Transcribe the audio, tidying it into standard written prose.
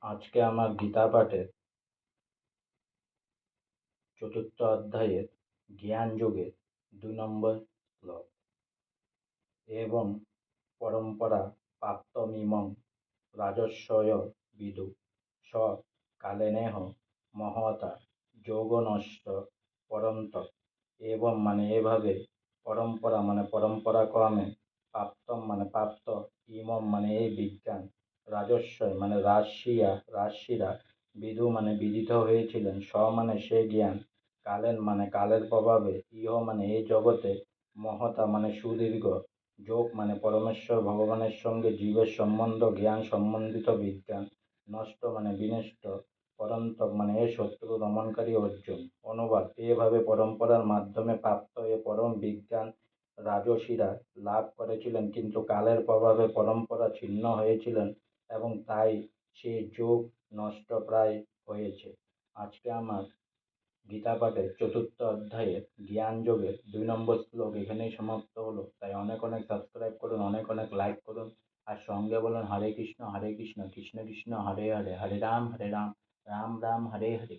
আজকে আমার গীতা পাঠের চতুর্থ অধ্যায়ের জ্ঞান যোগের 2 নম্বর শ্লোক। এবং পরম্পরা প্রাপ্তমিমং রাজস্বয় বিদু স কালেনেহ মহতা যোগনষ্ট পরন্তপ। এবং মানে এভাবে, পরম্পরা মানে পরম্পরা ক্রমে, প্রাপ্তম মানে প্রাপ্ত, ইমম মানে এই বিজ্ঞান, রাজস্বয় মানে রাজসিরা, বিদু মানে বিদিত হয়েছিলেন, স মানে সে জ্ঞান, কালেন মানে কালের প্রভাবে, ইহ মানে এই জগতে, মহতা মানে সুদীর্ঘ, যোগ মানে পরমেশ্বর ভগবানের সঙ্গে জীবের সম্বন্ধ, জ্ঞান সম্বন্ধিত বিজ্ঞান, নষ্ট মানে বিনষ্ট, পরন্তপ মানে এ শত্রু দমনকারী অর্জুন। অনুবাদ: এভাবে পরম্পরার মাধ্যমে প্রাপ্ত এ পরম বিজ্ঞান রাজসিরা লাভ করেছিলেন, কিন্তু কালের প্রভাবে পরম্পরা ছিন্ন হয়েছিলেন এবং তাই সে যোগ নষ্টপ্রায় হয়েছে। আজকে আমার গীতা পাঠের চতুর্থ অধ্যায়ের জ্ঞান যোগের 2 নম্বর শ্লোক এখানেই সমাপ্ত হলো। তাই অনেক অনেক সাবস্ক্রাইব করুন, অনেক অনেক লাইক করুন, আর সঙ্গে বলুন হরে কৃষ্ণ কৃষ্ণ কৃষ্ণ হরে হরে, হরে রাম রাম রাম হরে হরে।